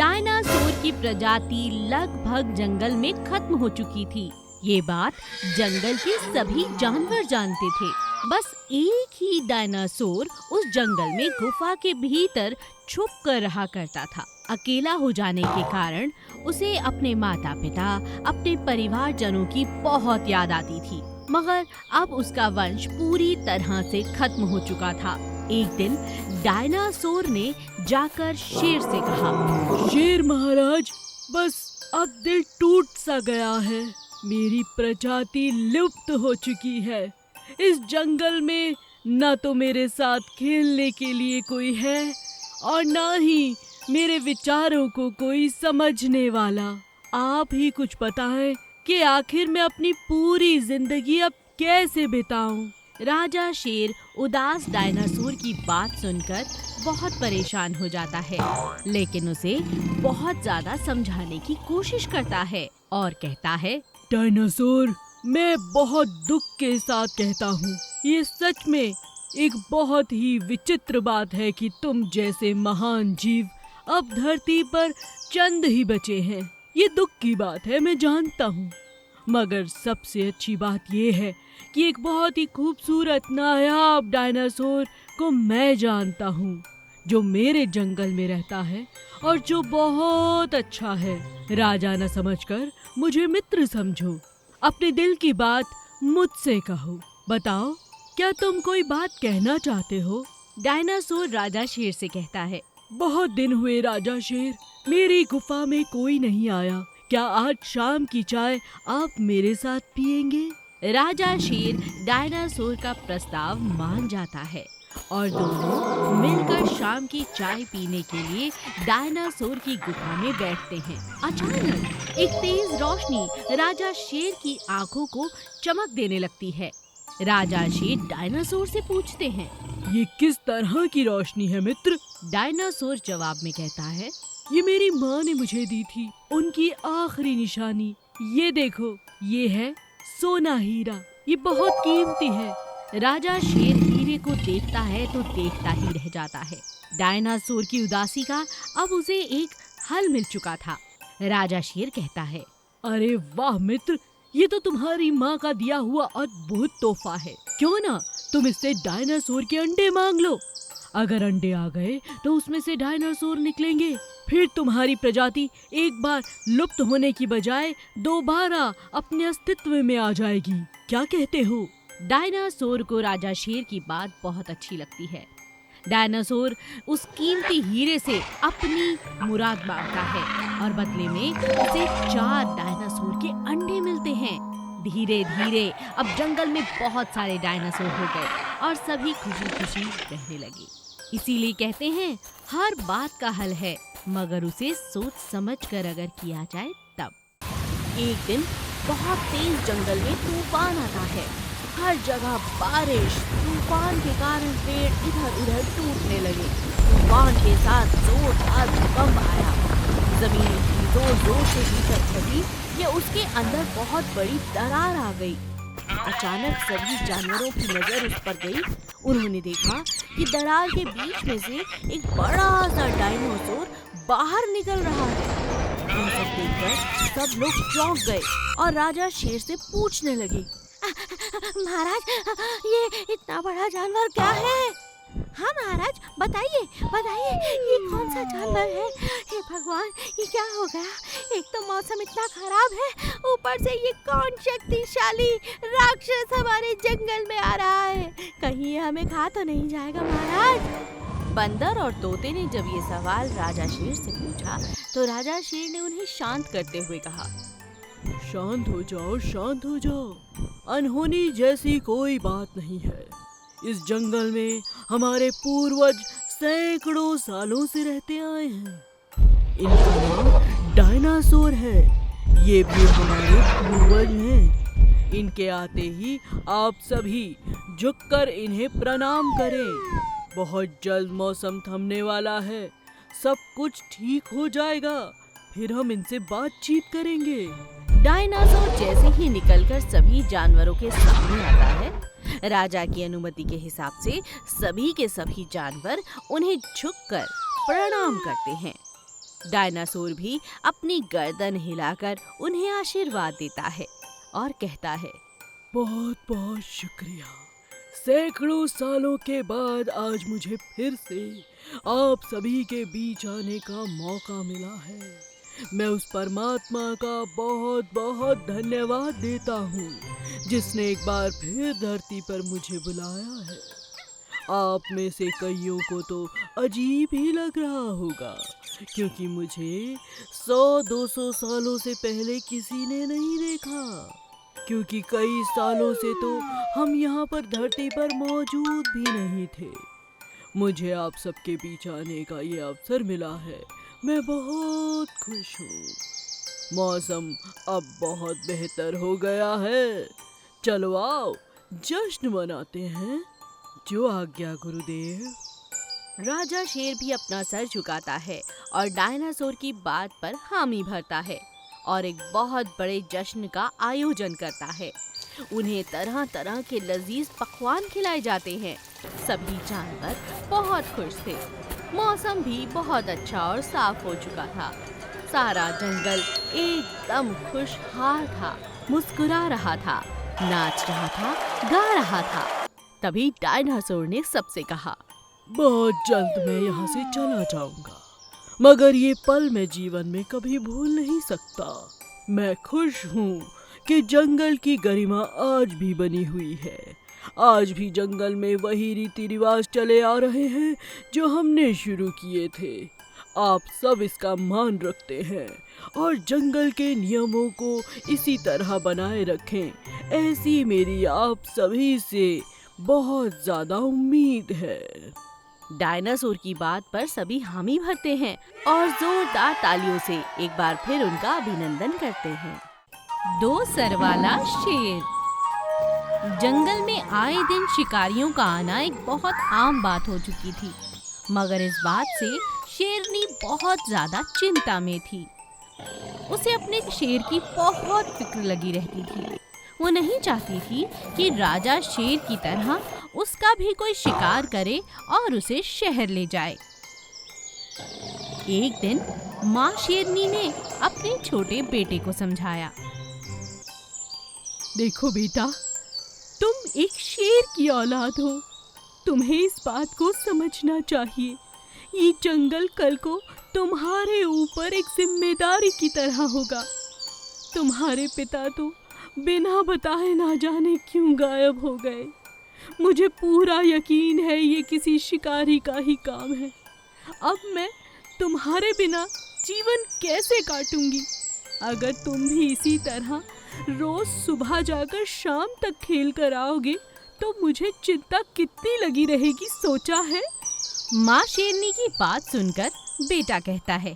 Dinosaur की प्रजाति लगभग जंगल में खत्म हो चुकी थी। ये बात जंगल के सभी जानवर जानते थे। बस एक ही डायनासोर उस जंगल में गुफा के भीतर छुप कर रहा करता था। अकेला हो जाने के कारण उसे अपने माता पिता, अपने परिवारजनों की बहुत याद आती थी। मगर अब उसका वंश पूरी तरह से खत्म हो चुका था। एक दिन डायनासोर ने जाकर शेर से कहा, शेर महाराज, बस अब दिल टूट सा गया है। मेरी प्रजाति लुप्त हो चुकी है। इस जंगल में न तो मेरे साथ खेलने के लिए कोई है और न ही मेरे विचारों को कोई समझने वाला। आप ही कुछ बताएं कि आखिर मैं अपनी पूरी जिंदगी अब कैसे बिताऊं। राजा शेर उदास डायनासोर की बात सुनकर बहुत परेशान हो जाता है, लेकिन उसे बहुत ज्यादा समझाने की कोशिश करता है और कहता है, डायनासोर, मैं बहुत दुख के साथ कहता हूँ, ये सच में एक बहुत ही विचित्र बात है कि तुम जैसे महान जीव अब धरती पर चंद ही बचे हैं। ये दुख की बात है, मैं जानता हूँ, मगर सबसे अच्छी बात ये है कि एक बहुत ही खूबसूरत नायाब डायनासोर को मैं जानता हूँ, जो मेरे जंगल में रहता है और जो बहुत अच्छा है। राजा न समझकर मुझे मित्र समझो। अपने दिल की बात मुझसे कहो। बताओ, क्या तुम कोई बात कहना चाहते हो? डायनासोर राजा शेर से कहता है, बहुत दिन हुए राजा शेर, मेरी गुफा में कोई नहीं आया। क्या आज शाम की चाय आप मेरे साथ पिएंगे? राजा शेर डायनासोर का प्रस्ताव मान जाता है और दोनों मिलकर शाम की चाय पीने के लिए डायनासोर की गुफा में बैठते हैं। अचानक एक तेज रोशनी राजा शेर की आंखों को चमक देने लगती है। राजा शेर डायनासोर से पूछते हैं, ये किस तरह की रोशनी है मित्र? डायनासोर जवाब में कहता है, ये मेरी माँ ने मुझे दी थी, उनकी आखिरी निशानी। ये देखो, ये है सोना हीरा, ये बहुत कीमती है। राजा शेर हीरे को देखता है तो देखता ही रह जाता है। डायनासोर की उदासी का अब उसे एक हल मिल चुका था। राजा शेर कहता है, अरे वाह मित्र, ये तो तुम्हारी माँ का दिया हुआ अद्भुत तोहफा है। क्यों ना तुम इससे डायनासोर के अंडे मांग लो। अगर अंडे आ गए तो उसमें से डायनासोर निकलेंगे। फिर तुम्हारी प्रजाति एक बार लुप्त होने की बजाय दोबारा अपने अस्तित्व में आ जाएगी। क्या कहते हो? डायनासोर को राजा शेर की बात बहुत अच्छी लगती है। डायनासोर उस कीमती हीरे से अपनी मुराद मांगता है और बदले में उसे 4 डायनासोर के अंडे मिलते हैं। धीरे धीरे अब जंगल में बहुत सारे डायनासोर हो गए और सभी खुशी खुशी रहने लगे। इसीलिए कहते हैं, हर बात का हल है, मगर उसे सोच समझ कर अगर किया जाए तब। एक दिन बहुत तेज जंगल में तूफान आता है। हर जगह बारिश, तूफान के कारण पेड़ इधर उधर टूटने लगे। तूफान के साथ जोरदार भूकंप आया। जमीन जोर जोर से भीतर फटी या उसके अंदर बहुत बड़ी दरार आ गई। अचानक सभी जानवरों की नजर उस पर गई। उन्होंने देखा कि दरार के बीच में से एक बड़ा सा डायनासोर बाहर निकल रहा है। ये सब देखकर सब लोग चौंक गए और राजा शेर से पूछने लगे, महाराज, ये इतना बड़ा जानवर क्या है? हाँ महाराज, बताइए बताइए, ये कौन सा जानवर है? हे भगवान, ये क्या हो गया? एक तो मौसम इतना खराब है, ऊपर से ये कौन शक्तिशाली राक्षस हमारे जंगल में आ रहा है? कहीं ये हमें खा तो नहीं जाएगा महाराज? बंदर और तोते ने जब ये सवाल राजा शेर से पूछा तो राजा शेर ने उन्हें शांत करते हुए कहा, शांत हो जाओ, शांत हो जाओ। अनहोनी जैसी कोई बात नहीं है। इस जंगल में हमारे पूर्वज सैकड़ों सालों से रहते आए हैं। इनका नाम डायनासोर है। ये भी हमारे पूर्वज हैं। इनके आते ही आप सभी झुककर इन्हें प्रणाम करें। बहुत जल्द मौसम थमने वाला है, सब कुछ ठीक हो जाएगा। फिर हम इनसे बातचीत करेंगे। डायनासोर जैसे ही निकलकर सभी जानवरों के सामने आता है, राजा की अनुमति के हिसाब से सभी के सभी जानवर उन्हें झुककर प्रणाम करते हैं। डायनासोर भी अपनी गर्दन हिलाकर उन्हें आशीर्वाद देता है और कहता है, बहुत बहुत शुक्रिया। सैकड़ों सालों के बाद आज मुझे फिर से आप सभी के बीच आने का मौका मिला है। मैं उस परमात्मा का बहुत बहुत धन्यवाद देता हूँ जिसने एक बार फिर धरती पर मुझे बुलाया है। आप में से कईयों को तो अजीब ही लग रहा होगा क्योंकि मुझे 100-200 सालों से पहले किसी ने नहीं देखा, क्योंकि कई सालों से तो हम यहाँ पर धरती पर मौजूद भी नहीं थे। मुझे आप सबके बीच आने का ये अवसर मिला है। मैं बहुत खुश हूँ। मौसम अब बहुत बेहतर हो गया है। चलो आओ जश्न मनाते हैं। जो आज्ञा गुरुदेव। राजा शेर भी अपना सर झुकाता है और डायनासोर की बात पर हामी भरता है और एक बहुत बड़े जश्न का आयोजन करता है। उन्हें तरह तरह के लजीज पकवान खिलाए जाते हैं। सभी जानवर बहुत खुश थे। मौसम भी बहुत अच्छा और साफ हो चुका था। सारा जंगल एकदम खुशहाल था, मुस्कुरा रहा था, नाच रहा था, गा रहा था। तभी डायनासोर ने सबसे कहा, बहुत जल्द मैं यहाँ से चला जाऊंगा, मगर ये पल मैं जीवन में कभी भूल नहीं सकता। मैं खुश हूँ कि जंगल की गरिमा आज भी बनी हुई है। आज भी जंगल में वही रीति रिवाज चले आ रहे हैं जो हमने शुरू किए थे। आप सब इसका मान रखते हैं और जंगल के नियमों को इसी तरह बनाए रखें, ऐसी मेरी आप सभी से बहुत ज्यादा उम्मीद है। डायनासोर की बात पर सभी हामी भरते हैं और जोरदार तालियों से एक बार फिर उनका अभिनंदन करते हैं। 2 सर वाला शेर। जंगल में आए दिन शिकारियों का आना एक बहुत आम बात हो चुकी थी, मगर इस बात से शेरनी बहुत ज्यादा चिंता में थी। उसे अपने शेर की बहुत फिक्र लगी रहती थी। वो नहीं चाहती थी कि राजा शेर की तरह उसका भी कोई शिकार करे और उसे शहर ले जाए। एक दिन माँ शेरनी ने अपने छोटे बेटे को समझाया, देखो बेटा, तुम एक शेर की औलाद हो। तुम्हें इस बात को समझना चाहिए। ये जंगल कल को तुम्हारे ऊपर एक जिम्मेदारी की तरह होगा। तुम्हारे पिता तो बिना बताए ना जाने क्यों गायब हो गए। मुझे पूरा यकीन है ये किसी शिकारी का ही काम है। अब मैं तुम्हारे बिना जीवन कैसे काटूंगी? अगर तुम भी इसी तरह रोज सुबह जाकर शाम तक खेल कर आओगे तो मुझे चिंता कितनी लगी रहेगी, सोचा है? माँ शेरनी की बात सुनकर बेटा कहता है,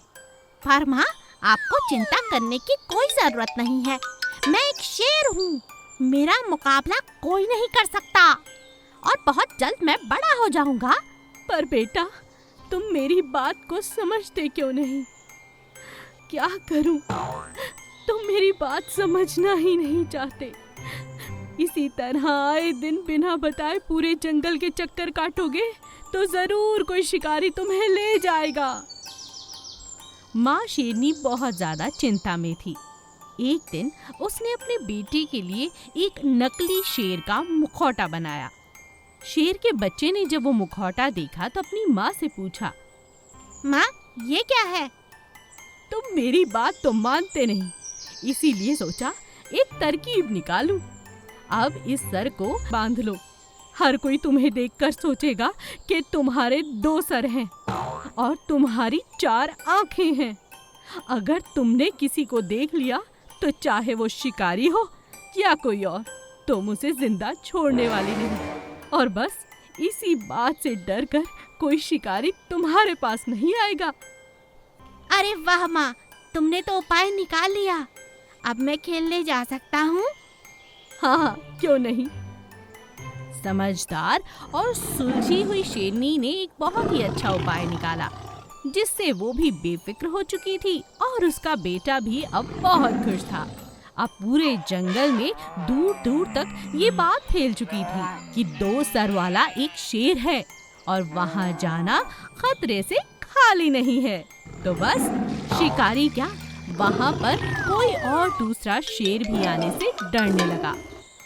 पर माँ, आपको चिंता करने की कोई जरूरत नहीं है। मैं एक शेर हूँ, मेरा मुकाबला कोई नहीं कर सकता और बहुत जल्द मैं बड़ा हो जाऊंगा। पर बेटा, तुम मेरी बात को समझते क्यों नहीं? क्या करूं? तुम मेरी बात समझना ही नहीं चाहते। इसी तरह आए दिन बिना बताए पूरे जंगल के चक्कर काटोगे तो जरूर कोई शिकारी तुम्हें ले जाएगा। माँ शेरनी बहुत ज्यादा चिंता में थी। एक दिन उसने अपने बेटे के लिए एक नकली शेर का मुखौटा बनाया। शेर के बच्चे ने जब वो मुखौटा देखा तो अपनी माँ से पूछा, माँ, ये क्या है? तुम मेरी बात तो मानते नहीं, इसीलिए सोचा एक तरकीब निकालूं। अब इस सर को बांध लो। हर कोई तुम्हें देखकर सोचेगा कि तुम्हारे 2 सर हैं और तुम्हारी 4 आंखें हैं। अगर तुमने किसी को देख लिया तो चाहे वो शिकारी हो या कोई और, तुम उसे जिंदा छोड़ने वाली नहीं। और बस इसी बात से डरकर कोई शिकारी तुम्हारे पास नहीं आएगा। अरे वाह माँ, तुमने तो उपाय निकाल लिया। अब मैं खेलने जा सकता हूँ? हाँ, क्यों नहीं। समझदार और सुलझी हुई शेरनी ने एक बहुत ही अच्छा उपाय निकाला, जिससे वो भी बेफिक्र हो चुकी थी और उसका बेटा भी अब बहुत खुश था। अब पूरे जंगल में दूर दूर तक ये बात फैल चुकी थी कि 2 सर वाला एक शेर है और वहाँ जाना खतरे से खाली नहीं है। तो बस शिकारी क्या, वहाँ पर कोई और दूसरा शेर भी आने से डरने लगा।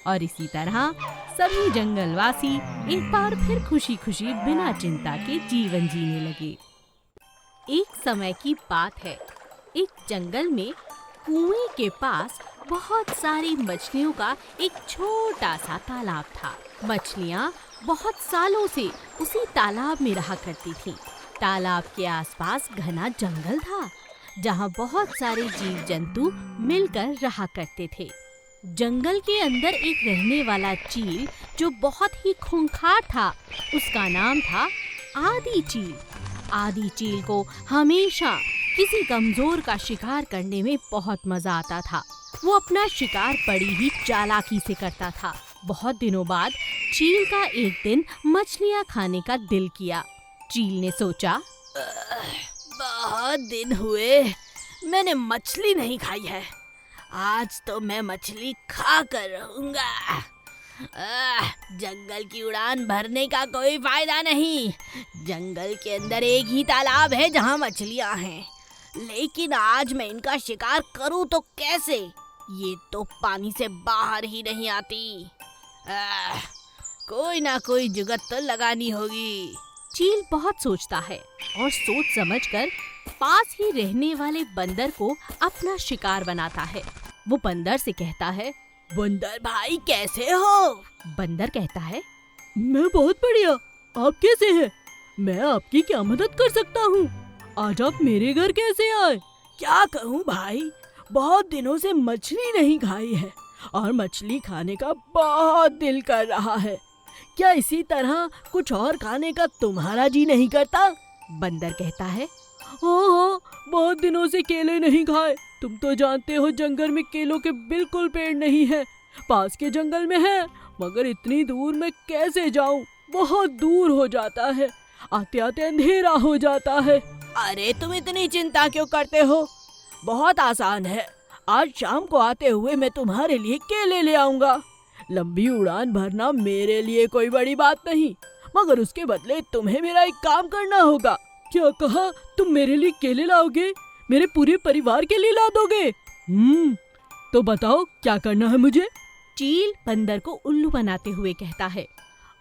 और इसी तरह सभी जंगलवासी एक बार फिर खुशी खुशी बिना चिंता के जीवन जीने लगे। एक समय की बात है, एक जंगल में कुएं के पास बहुत सारी मछलियों का एक छोटा सा तालाब था। मछलियाँ बहुत सालों से उसी तालाब में रहा करती थीं। तालाब के आसपास घना जंगल था, जहाँ बहुत सारे जीव जंतु मिलकर रहा करते थे। जंगल के अंदर एक रहने वाला चील जो बहुत ही खूंखार था, उसका नाम था आदि चील। आदि चील को हमेशा किसी कमजोर का शिकार करने में बहुत मजा आता था। वो अपना शिकार बड़ी ही चालाकी से करता था। बहुत दिनों बाद चील का एक दिन मछलियाँ खाने का दिल किया। चील ने सोचा, बहुत दिन हुए मैंने मछली नहीं खाई है, आज तो मैं मछली खा कर रहूंगा। जंगल की उड़ान भरने का कोई फायदा नहीं। जंगल के अंदर एक ही तालाब है जहाँ मछलियाँ हैं, लेकिन आज मैं इनका शिकार करूँ तो कैसे? ये तो पानी से बाहर ही नहीं आती। कोई ना कोई जुगाड़ तो लगानी होगी। चील बहुत सोचता है और सोच समझकर पास ही रहने वाले बंदर को अपना शिकार बनाता है। वो बंदर से कहता है, बंदर भाई कैसे हो? बंदर कहता है, मैं बहुत बढ़िया, आप कैसे हैं? मैं आपकी क्या मदद कर सकता हूँ? आज आप मेरे घर कैसे आए? क्या कहूँ भाई, बहुत दिनों से मछली नहीं खाई है और मछली खाने का बहुत दिल कर रहा है। क्या इसी तरह कुछ और खाने का तुम्हारा जी नहीं करता? बंदर कहता है, हाँ, बहुत दिनों से केले नहीं खाए। तुम तो जानते हो जंगल में केलों के बिल्कुल पेड़ नहीं है। पास के जंगल में है, मगर इतनी दूर मैं कैसे जाऊं? बहुत दूर हो जाता है, आते आते अंधेरा हो जाता है। अरे तुम इतनी चिंता क्यों करते हो? बहुत आसान है, आज शाम को आते हुए मैं तुम्हारे लिए केले ले आऊंगा। लंबी उड़ान भरना मेरे लिए कोई बड़ी बात नहीं, मगर उसके बदले तुम्हें मेरा एक काम करना होगा। क्या कहा? तुम मेरे लिए केले लाओगे? मेरे पूरे परिवार के लिए ला दोगे? तो बताओ क्या करना है मुझे? चील बंदर को उल्लू बनाते हुए कहता है,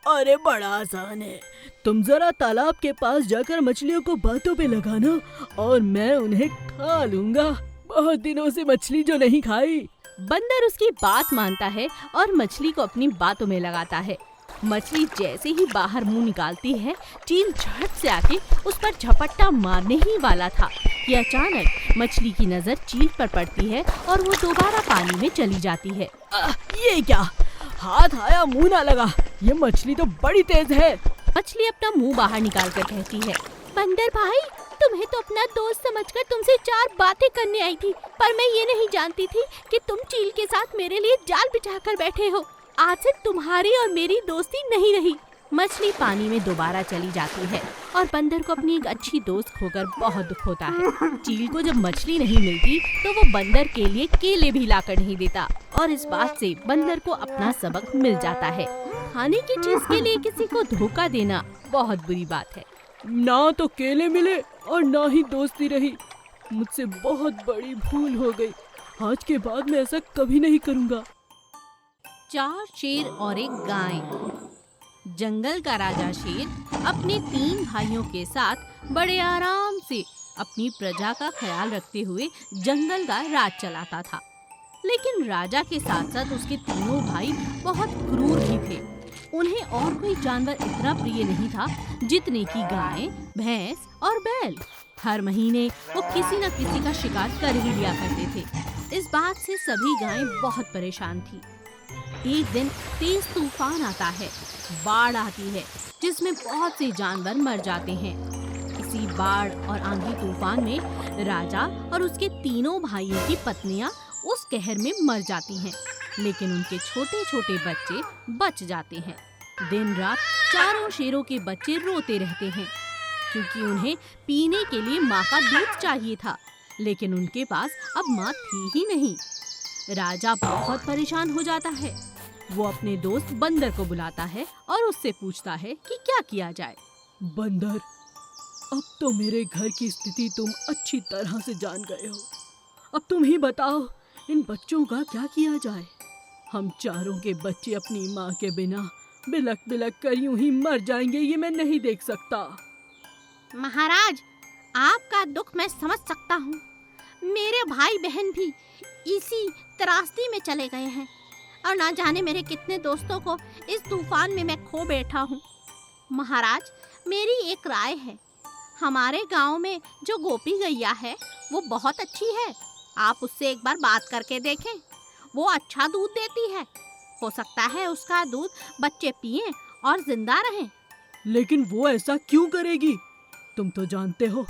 अरे बड़ा आसान है, तुम जरा तालाब के पास जाकर मछलियों को बातों पे लगाना और मैं उन्हें खा लूंगा। बहुत दिनों से मछली जो नहीं खाई। बंदर उसकी बात मानता है और मछली को अपनी बातों में लगाता है। मछली जैसे ही बाहर मुंह निकालती है, चील झट से आके उस पर झपट्टा मारने ही वाला था कि अचानक मछली की नजर चील पर पड़ती है और वो दोबारा पानी में चली जाती है। ये क्या? हाथ आया मुंह ना लगा, ये मछली तो बड़ी तेज है। मछली अपना मुंह बाहर निकाल कर कहती है, बंदर भाई, तुम्हें तो अपना दोस्त समझकर तुमसे 4 बातें करने आई थी, पर मैं ये नहीं जानती थी कि तुम चील के साथ मेरे लिए जाल बिछा कर बैठे हो। आज से तुम्हारी और मेरी दोस्ती नहीं रही। मछली पानी में दोबारा चली जाती है और बंदर को अपनी एक अच्छी दोस्त खोकर बहुत दुख होता है। चील को जब मछली नहीं मिलती तो वो बंदर के लिए केले भी लाकर नहीं देता और इस बात से बंदर को अपना सबक मिल जाता है। खाने की चीज के लिए किसी को धोखा देना बहुत बुरी बात है। ना तो केले मिले और ना ही दोस्ती रही। मुझसे बहुत बड़ी भूल हो गई। आज के बाद मैं ऐसा कभी नहीं करूँगा। 4 शेर और एक गाय। जंगल का राजा शेर अपने 3 भाइयों के साथ बड़े आराम से अपनी प्रजा का ख्याल रखते हुए जंगल का राज चलाता था। लेकिन राजा के साथ साथ उसके तीनों भाई बहुत क्रूर भी थे। उन्हें और कोई जानवर इतना प्रिय नहीं था जितने की गाय, भैंस और बैल। हर महीने वो किसी न किसी का शिकार कर ही लिया करते थे। इस बात से सभी गायें बहुत परेशान थी। एक दिन तेज तूफान आता है, बाढ़ आती है जिसमें बहुत से जानवर मर जाते हैं। इसी बाढ़ और आंधी तूफान में राजा और उसके तीनों भाइयों की पत्नियां उस कहर में मर जाती हैं, लेकिन उनके छोटे छोटे बच्चे बच जाते हैं। दिन रात चारों शेरों के बच्चे रोते रहते हैं क्योंकि उन्हें पीने के लिए माँ का दूध चाहिए था, लेकिन उनके पास अब माँ थी ही नहीं। राजा बहुत परेशान हो जाता है। वो अपने दोस्त बंदर को बुलाता है और उससे पूछता है कि क्या किया जाए। बंदर, अब तो मेरे घर की स्थिति तुम अच्छी तरह से जान गए हो। अब तुम ही बताओ, इन बच्चों का क्या किया जाए। हम चारों के बच्चे अपनी माँ के बिना बिलक बिलक कर यूं ही मर जाएंगे, ये मैं नहीं देख सकता। महाराज, आपका दुख मैं समझ सकता हूँ। मेरे भाई बहन भी इसी त्रासदी में चले गए हैं और ना जाने मेरे कितने दोस्तों को इस तूफान में मैं खो बैठा हूँ। महाराज, मेरी एक राय है। हमारे गांव में जो गोपी गैया है वो बहुत अच्छी है। आप उससे एक बार बात करके देखें। वो अच्छा दूध देती है। हो सकता है उसका दूध बच्चे पिएं और जिंदा रहें। लेकिन वो ऐसा क्यों करेगी? तुम तो जानते हो,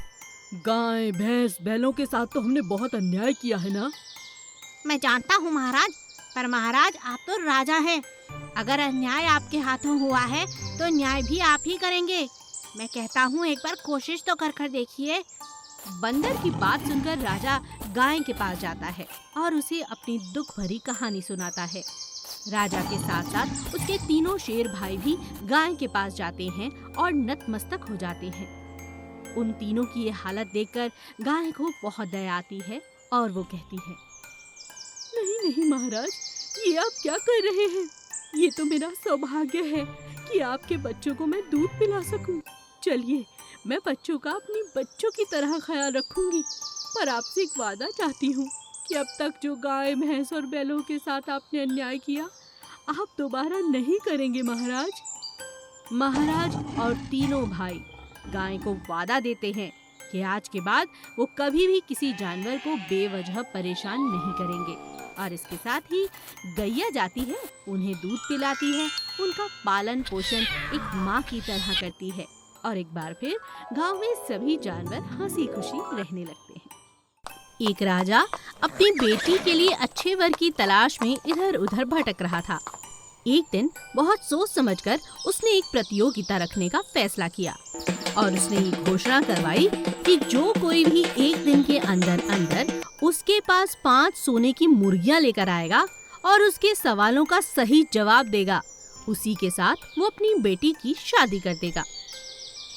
गाय भैंस बैलों के साथ तो हमने बहुत अन्याय किया है ना। मैं जानता हूँ महाराज, पर महाराज आप तो राजा हैं। अगर अन्याय आपके हाथों हुआ है तो न्याय भी आप ही करेंगे। मैं कहता हूँ एक बार कोशिश तो कर देखिए। बंदर की बात सुनकर राजा गाय के पास जाता है और उसे अपनी दुख भरी कहानी सुनाता है। राजा के साथ साथ उसके तीनों शेर भाई भी गाय के पास जाते हैं और नतमस्तक हो जाते हैं। उन तीनों की ये हालत देखकर गाय को बहुत दया आती है और वो कहती है, नहीं नहीं महाराज, ये आप क्या कर रहे हैं? ये तो मेरा सौभाग्य है कि आपके बच्चों को मैं दूध पिला सकूं। चलिए, मैं बच्चों का अपनी बच्चों की तरह ख्याल रखूंगी। पर आपसे एक वादा चाहती हूँ कि अब तक जो गाय भैंस और बैलों के साथ आपने अन्याय किया, आप दोबारा नहीं करेंगे महाराज। महाराज और तीनों भाई गाय को वादा देते हैं कि आज के बाद वो कभी भी किसी जानवर को बेवजह परेशान नहीं करेंगे। और इसके साथ ही गैया जाती है, उन्हें दूध पिलाती है, उनका पालन पोषण एक माँ की तरह करती है और एक बार फिर गांव में सभी जानवर हंसी खुशी रहने लगते हैं। एक राजा अपनी बेटी के लिए अच्छे वर की तलाश में इधर उधर भटक रहा था। एक दिन बहुत सोच समझकर उसने एक प्रतियोगिता रखने का फैसला किया और उसने ये घोषणा करवाई कि जो कोई भी एक दिन के अंदर अंदर उसके पास 5 सोने की मुर्गियां लेकर आएगा और उसके सवालों का सही जवाब देगा, उसी के साथ वो अपनी बेटी की शादी कर देगा।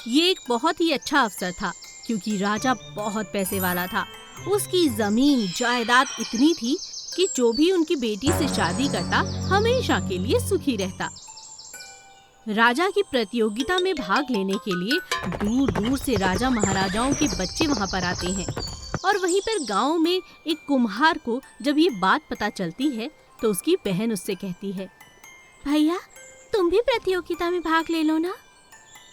ये एक बहुत ही अच्छा अवसर था क्योंकि राजा बहुत पैसे वाला था। उसकी जमीन जायदाद इतनी थी कि जो भी उनकी बेटी से शादी करता हमेशा के लिए सुखी रहता। राजा की प्रतियोगिता में भाग लेने के लिए दूर दूर से राजा महाराजाओं के बच्चे वहां पर आते हैं और वहीं पर गांव में एक कुम्हार को जब ये बात पता चलती है तो उसकी बहन उससे कहती है, भैया तुम भी प्रतियोगिता में भाग ले लो ना।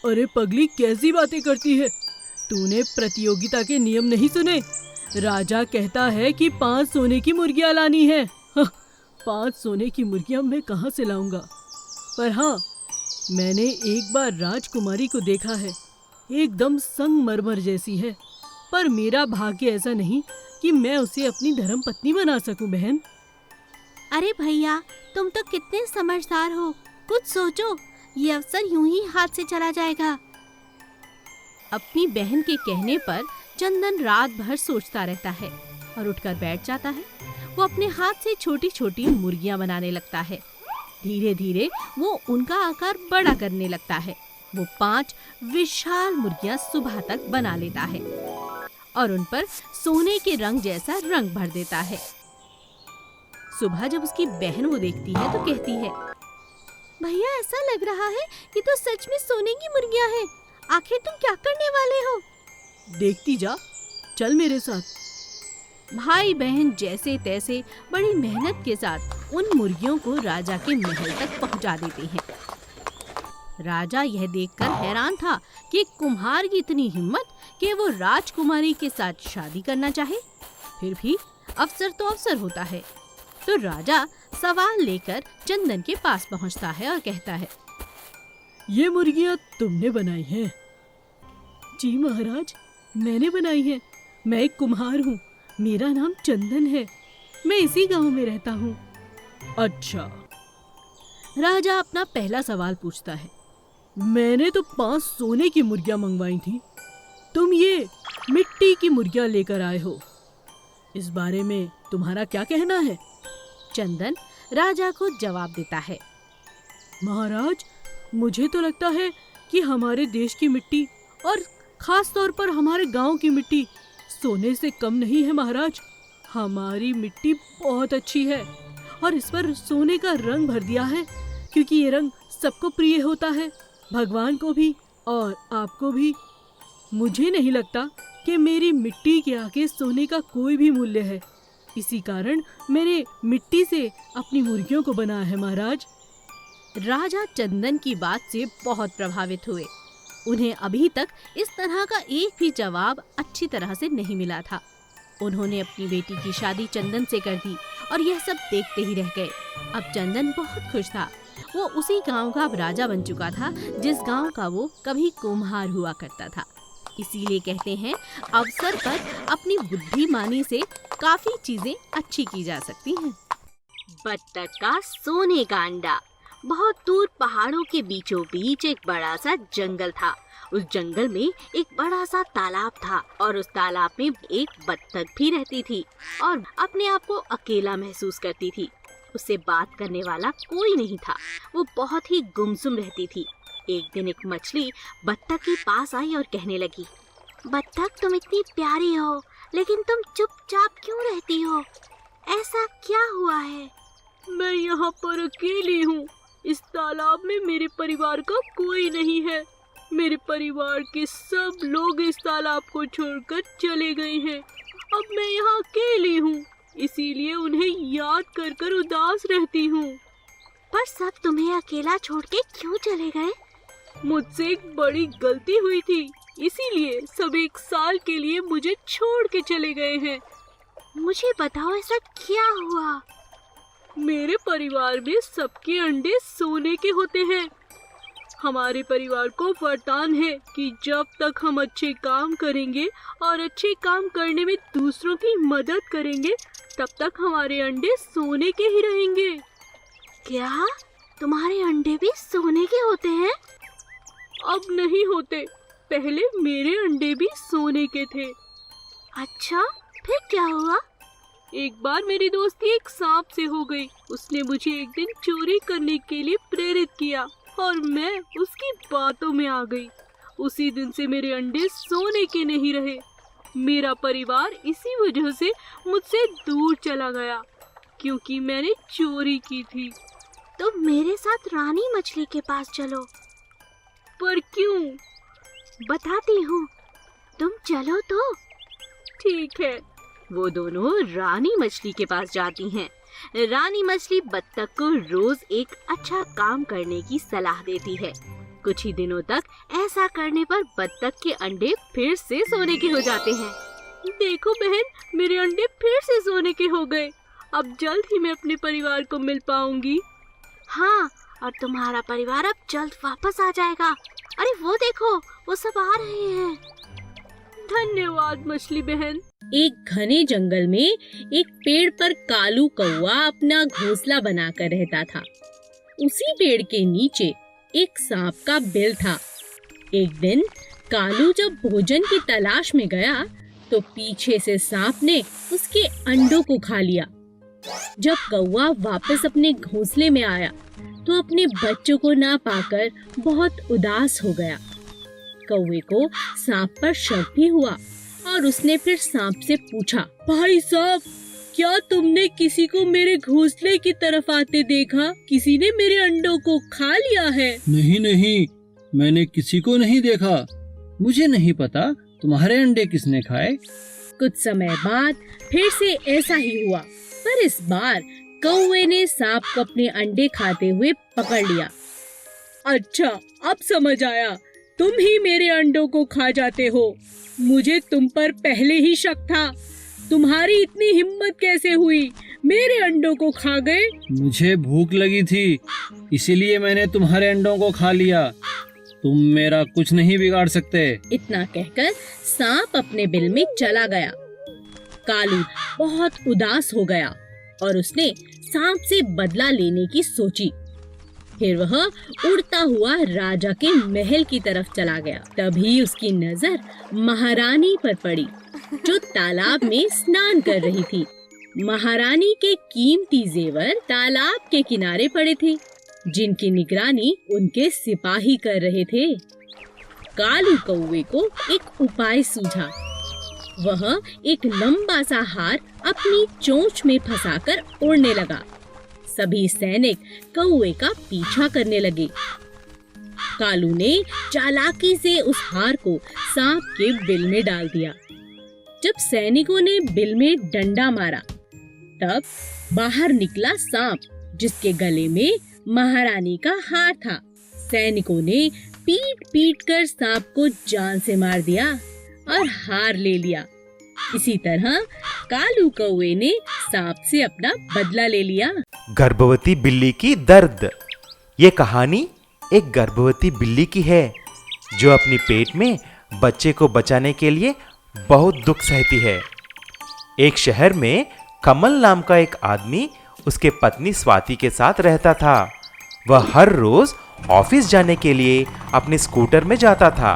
अरे पगली, कैसी बातें करती है? तूने प्रतियोगिता के नियम नहीं सुने? राजा कहता है कि 5 सोने की मुर्गियां लानी है। 5 सोने की मुर्गियां मैं कहाँ से लाऊंगा? पर हाँ, मैंने एक बार राजकुमारी को देखा है, एकदम संगमरमर जैसी है। पर मेरा भाग्य ऐसा नहीं कि मैं उसे अपनी धर्मपत्नी बना सकूं बहन। अरे भैया, तुम तो कितने समझदार हो, कुछ सोचो, ये अवसर यूं ही हाथ से चला जाएगा। अपनी बहन के कहने पर चंदन रात भर सोचता रहता है और उठकर बैठ जाता है। वो अपने हाथ से छोटी छोटी मुर्गियां बनाने लगता है। धीरे धीरे वो उनका आकार बड़ा करने लगता है। वो 5 विशाल मुर्गियां सुबह तक बना लेता है और उन पर सोने के रंग जैसा रंग भर देता है। सुबह जब उसकी बहन वो देखती है तो कहती है, भैया ऐसा लग रहा है कि तो सच में सोने की मुर्गियां हैं। आखिर तुम क्या करने वाले हो? देखती जा, चल मेरे साथ। भाई बहन जैसे तैसे बड़ी मेहनत के साथ उन मुर्गियों को राजा के महल तक पहुंचा देते हैं। राजा यह देखकर हैरान था कि कुम्हार की इतनी हिम्मत कि वो राजकुमारी के साथ शादी करना चाहे। फिर भी अवसर तो अवसर होता है। तो राजा सवाल लेकर चंदन के पास पहुंचता है और कहता है, ये मुर्गियां तुमने बनाई हैं? जी महाराज, मैंने बनाई हैं। मैं एक कुम्हार हूँ, मेरा नाम चंदन है, मैं इसी गांव में रहता हूँ। अच्छा। राजा अपना पहला सवाल पूछता है, मैंने तो 5 सोने की मुर्गियां मंगवाई थी, तुम ये मिट्टी की मुर्गियां लेकर आए हो, इस बारे में तुम्हारा क्या कहना है? चंदन राजा को जवाब देता है, महाराज, मुझे तो लगता है कि हमारे देश की मिट्टी और खास तौर पर हमारे गांव की मिट्टी सोने से कम नहीं है महाराज। हमारी मिट्टी बहुत अच्छी है और इस पर सोने का रंग भर दिया है, क्योंकि ये रंग सबको प्रिय होता है, भगवान को भी और आपको भी। मुझे नहीं लगता कि मेरी मिट्टी के आगे सोने का कोई भी मूल्य है। इसी कारण मैंने मिट्टी से अपनी मुर्गियों को बनाया है महाराज। राजा चंदन की बात से बहुत प्रभावित हुए। उन्हें अभी तक इस तरह का एक भी जवाब अच्छी तरह से नहीं मिला था। उन्होंने अपनी बेटी की शादी चंदन से कर दी और यह सब देखते ही रह गए। अब चंदन बहुत खुश था। वो उसी गांव का अब राजा बन चुका था जिस गांव का वो कभी कुम्हार हुआ करता था। इसीलिए कहते हैं, अवसर पर अपनी बुद्धिमानी से काफी चीजें अच्छी की जा सकती हैं। बत्तख का सोने का अंडा। बहुत दूर पहाड़ों के बीचों बीच एक बड़ा सा जंगल था। उस जंगल में एक बड़ा सा तालाब था और उस तालाब में एक बत्तख भी रहती थी और अपने आप को अकेला महसूस करती थी। उससे बात करने वाला कोई नहीं था। वो बहुत ही गुमसुम रहती थी। एक दिन एक मछली बत्तख के पास आई और कहने लगी, बत्तख, तुम इतनी प्यारी हो, लेकिन तुम चुपचाप क्यों रहती हो? ऐसा क्या हुआ है? मैं यहाँ पर अकेली हूँ। इस तालाब में मेरे परिवार का कोई नहीं है। मेरे परिवार के सब लोग इस तालाब को छोड़कर चले गए हैं। अब मैं यहाँ अकेली हूँ, इसीलिए उन्हें याद कर कर उदास रहती हूँ। पर सब तुम्हें अकेला छोड़ के क्यों चले गए? मुझसे एक बड़ी गलती हुई थी, इसीलिए सब 1 साल के लिए मुझे छोड़ के चले गए हैं। मुझे बताओ, ऐसा क्या हुआ? मेरे परिवार में सबके अंडे सोने के होते हैं। हमारे परिवार को वरदान है कि जब तक हम अच्छे काम करेंगे और अच्छे काम करने में दूसरों की मदद करेंगे, तब तक हमारे अंडे सोने के ही रहेंगे। क्या तुम्हारे अंडे भी सोने के होते हैं? अब नहीं होते, पहले मेरे अंडे भी सोने के थे। अच्छा, फिर क्या हुआ? एक बार मेरी दोस्ती एक सांप से हो गई। उसने मुझे एक दिन चोरी करने के लिए प्रेरित किया और मैं उसकी बातों में आ गई। उसी दिन से मेरे अंडे सोने के नहीं रहे। मेरा परिवार इसी वजह से मुझसे दूर चला गया, क्योंकि मैंने चोरी की थी। तो मेरे साथ रानी मछली के पास चलो। पर क्यों? बताती हूँ, तुम चलो तो। ठीक है। वो दोनों रानी मछली के पास जाती हैं। रानी मछली बत्तख को रोज एक अच्छा काम करने की सलाह देती है। कुछ ही दिनों तक ऐसा करने पर बत्तख के अंडे फिर से सोने के हो जाते हैं। देखो बहन, मेरे अंडे फिर से सोने के हो गए। अब जल्द ही मैं अपने परिवार को मिल पाऊंगी। हाँ, और तुम्हारा परिवार अब जल्द वापस आ जाएगा। अरे वो देखो, वो सब आ रहे हैं। धन्यवाद मछली बहन। एक घने जंगल में एक पेड़ पर कालू कौवा अपना घोंसला बनाकर रहता था। उसी पेड़ के नीचे एक सांप का बिल था। एक दिन कालू जब भोजन की तलाश में गया तो पीछे से सांप ने उसके अंडों को खा लिया। जब कौवा वापस अपने घोंसले में आया तो अपने बच्चों को ना पाकर बहुत उदास हो गया। कौवे को सांप पर शक भी हुआ और उसने फिर सांप से पूछा, भाई साहब, क्या तुमने किसी को मेरे घोंसले की तरफ आते देखा? किसी ने मेरे अंडों को खा लिया है? नहीं, मैंने किसी को नहीं देखा। मुझे नहीं पता तुम्हारे अंडे किसने खाए। कुछ समय बाद फिर से ऐसा ही हुआ, पर इस बार कौवे ने सांप को अपने अंडे खाते हुए पकड़ लिया। अच्छा, अब समझ आया, तुम ही मेरे अंडों को खा जाते हो। मुझे तुम पर पहले ही शक था। तुम्हारी इतनी हिम्मत कैसे हुई? मेरे अंडों को खा गए। मुझे भूख लगी थी, इसीलिए मैंने तुम्हारे अंडों को खा लिया। तुम मेरा कुछ नहीं बिगाड़ सकते। इतना कहकर सांप अपने बिल में चला गया। कालू बहुत उदास हो गया और उसने सांप से बदला लेने की सोची। फिर वह उड़ता हुआ राजा के महल की तरफ चला गया। तभी उसकी नजर महारानी पर पड़ी, जो तालाब में स्नान कर रही थी। महारानी के कीमती जेवर तालाब के किनारे पड़े थे, जिनकी निगरानी उनके सिपाही कर रहे थे। कालू कौवे को एक उपाय सूझा। वह एक लंबा सा हार अपनी चोंच में फंसाकर उड़ने लगा। सभी सैनिक कौवे का पीछा करने लगे। कालू ने चालाकी से उस हार को सांप के बिल में डाल दिया। जब सैनिकों ने बिल में डंडा मारा, तब बाहर निकला सांप, जिसके गले में महारानी का हार था। सैनिकों ने पीट पीट कर सांप को जान से मार दिया और हार ले लिया। इसी तरह कालू कौवे ने सांप से अपना बदला ले लिया। गर्भवती बिल्ली की दर्द। ये कहानी एक गर्भवती बिल्ली की है जो अपनी पेट में बच्चे को बचाने के लिए बहुत दुख सहती है। एक शहर में कमल नाम का एक आदमी उसके पत्नी स्वाति के साथ रहता था। वह हर रोज ऑफिस जाने के लिए अपने स्कूटर में जाता था।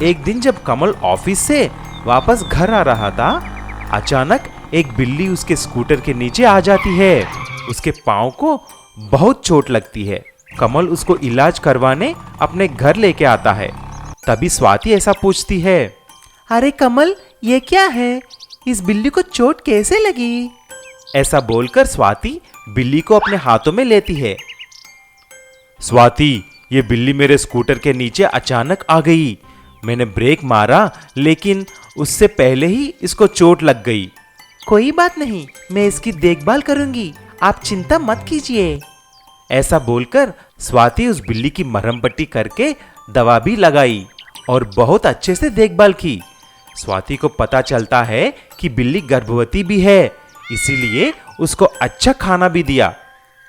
एक दिन जब कमल ऑफिस से वापस घर आ रहा था, अचानक एक बिल्ली उसके स्कूटर के नीचे आ जाती है। उसके पांव को बहुत चोट लगती है। कमल उसको इलाज करवाने अपने घर लेके आता है। तभी स्वाति ऐसा पूछती है, अरे कमल, ये क्या है? इस बिल्ली को चोट कैसे लगी? ऐसा बोलकर स्वाति बिल्ली को अपने हाथों में लेती है। स्वाति, ये बिल्ली मेरे स्कूटर के नीचे अचानक आ गई। मैंने ब्रेक मारा, लेकिन उससे पहले ही इसको चोट लग गई। कोई बात नहीं, मैं इसकी देखभाल करूंगी, आप चिंता मत कीजिए। ऐसा बोलकर स्वाति उस बिल्ली की मरहम पट्टी करके दवा भी लगाई और बहुत अच्छे से देखभाल की। स्वाति को पता चलता है कि बिल्ली गर्भवती भी है, इसीलिए उसको अच्छा खाना भी दिया।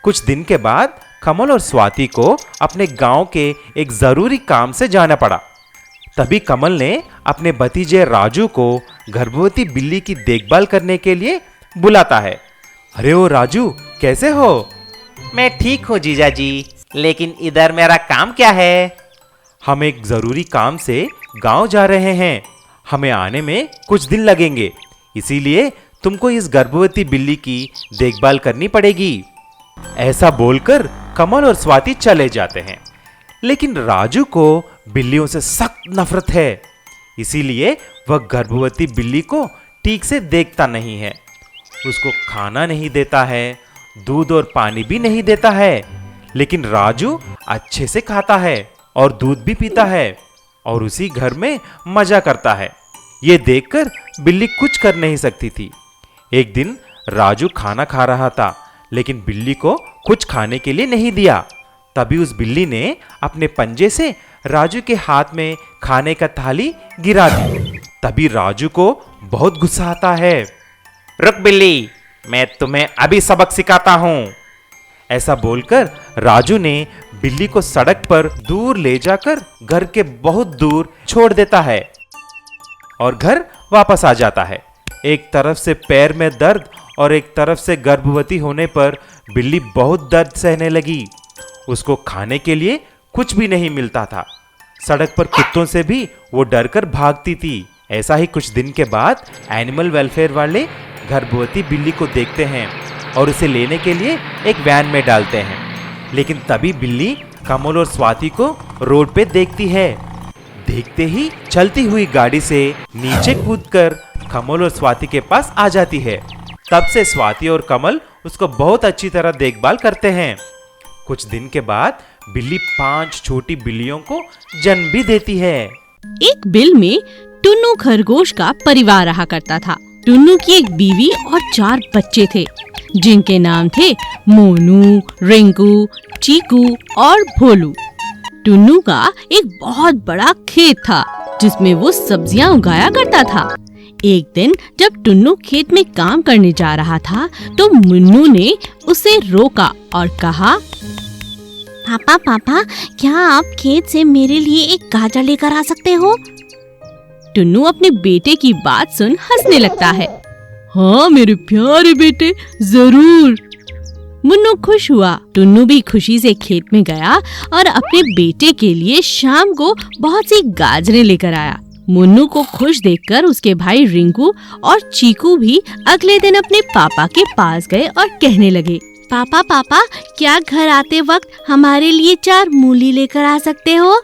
कुछ दिन के बाद कमल और स्वाति को अपने गांव के एक जरूरी काम से जाना पड़ा। तभी कमल ने अपने भतीजे राजू को गर्भवती बिल्ली की देखभाल करने के लिए बुलाता है। अरे ओ राजू, कैसे हो? मैं ठीक हूँ जीजा जी, लेकिन इधर मेरा काम क्या है? हम एक जरूरी काम से गांव जा रहे हैं। हमें आने में कुछ दिन लगेंगे, इसीलिए तुमको इस गर्भवती बिल्ली की देखभाल करनी पड़ेगी। ऐसा बोलकर कमल और स्वाति चले जाते हैं। लेकिन राजू को बिल्लियों से सख्त नफरत है, इसीलिए वह गर्भवती बिल्ली को ठीक से देखता नहीं है। उसको खाना नहीं देता है, दूध और पानी भी नहीं देता है। लेकिन राजू अच्छे से खाता है और दूध भी पीता है और उसी घर में मजा करता है। ये देखकर बिल्ली कुछ कर नहीं सकती थी। एक दिन राजू खाना खा रहा था, लेकिन बिल्ली को कुछ खाने के लिए नहीं दिया। तभी उस बिल्ली ने अपने पंजे से राजू के हाथ में खाने का थाली गिरा दी। तभी राजू को बहुत गुस्सा आता है। रुक बिल्ली, मैं तुम्हें अभी सबक सिखाता हूँ। ऐसा बोलकर राजू ने बिल्ली को सड़क पर दूर ले जाकर घर के बहुत दूर छोड़ देता है और घर वापस आ जाता है। एक तरफ से पैर में दर्द और एक तरफ से गर्भवती होने पर बिल्ली बहुत दर्द सहने लगी। उसको खाने के लिए कुछ भी नहीं मिलता था। सड़क पर कुत्तों से भी वो डरकर भागती थी। ऐसा ही कुछ दिन के बाद एनिमल वेलफेयर वाले गर्भवती बिल्ली को देखते हैं और उसे लेने के लिए एक वैन में डालते हैं। लेकिन तभी बिल्ली कमल और स्वाति को रोड पे देखती है। देखते ही चलती हुई गाड़ी से नीचे कूदकर कमल और स्वाति के पास आ जाती है। तब से स्वाति और कमल उसको बहुत अच्छी तरह देखभाल करते हैं। कुछ दिन के बाद बिल्ली 5 छोटी बिल्लियों को जन्म भी देती है। एक बिल में टुन्नू खरगोश का परिवार रहा करता था। टुन्नू की एक बीवी और 4 बच्चे थे, जिनके नाम थे मोनू, रिंकू, चीकू और भोलू। टुन्नू का एक बहुत बड़ा खेत था, जिसमें वो सब्जियां उगाया करता था। एक दिन जब टुन्नू खेत में काम करने जा रहा था, तो मुन्नू ने उसे रोका और कहा, पापा पापा, क्या आप खेत से मेरे लिए एक गाजर लेकर आ सकते हो? टुन्नू अपने बेटे की बात सुन हंसने लगता है। हाँ मेरे प्यारे बेटे, जरूर। मुन्नू खुश हुआ। टुन्नू भी खुशी से खेत में गया और अपने बेटे के लिए शाम को बहुत सी गाजरें लेकर आया। मुन्नू को खुश देखकर उसके भाई रिंकू और चीकू भी अगले दिन अपने पापा के पास गए और कहने लगे, पापा पापा, क्या घर आते वक्त हमारे लिए 4 मूली लेकर आ सकते हो?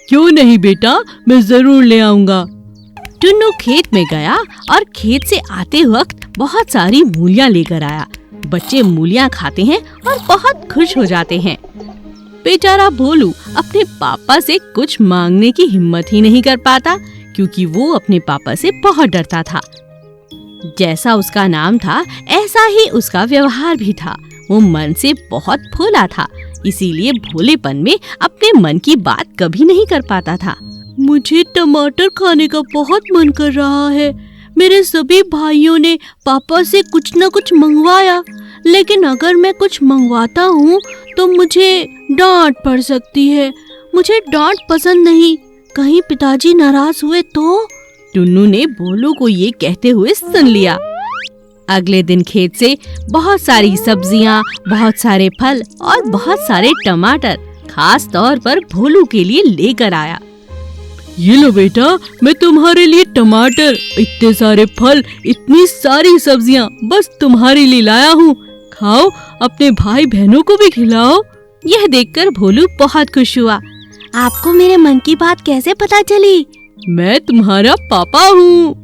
क्यों नहीं बेटा, मैं जरूर ले आऊंगा। टुन्नू खेत में गया और खेत से आते वक्त बहुत सारी मूलियाँ लेकर आया। बच्चे मूलियाँ खाते हैं और बहुत खुश हो जाते हैं। बेचारा भोलू अपने पापा से कुछ मांगने की हिम्मत ही नहीं कर पाता, क्योंकि वो अपने पापा से बहुत डरता था। जैसा उसका नाम था ऐसा ही उसका व्यवहार भी था। वो मन से बहुत भोला था, इसीलिए भोलेपन में अपने मन की बात कभी नहीं कर पाता था। मुझे टमाटर खाने का बहुत मन कर रहा है। मेरे सभी भाइयों ने पापा से कुछ न कुछ मंगवाया, लेकिन अगर मैं कुछ मंगवाता हूँ तो मुझे डांट पड़ सकती है। मुझे डांट पसंद नहीं, कहीं पिताजी नाराज हुए तो। टुन्नू ने भोलू को ये कहते हुए सुन लिया। अगले दिन खेत से बहुत सारी सब्जियाँ, बहुत सारे फल और बहुत सारे टमाटर खास तौर पर भोलू के लिए लेकर आया। ये लो बेटा, मैं तुम्हारे लिए टमाटर, इतने सारे फल, इतनी सारी सब्जियाँ बस तुम्हारे लिए लाया हूँ। खाओ, अपने भाई बहनों को भी खिलाओ। यह देखकर भोलू बहुत खुश हुआ। आपको मेरे मन की बात कैसे पता चली? मैं तुम्हारा पापा हूँ।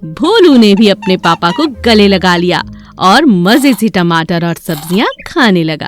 भोलू ने भी अपने पापा को गले लगा लिया और मजे से टमाटर और सब्जियाँ खाने लगा।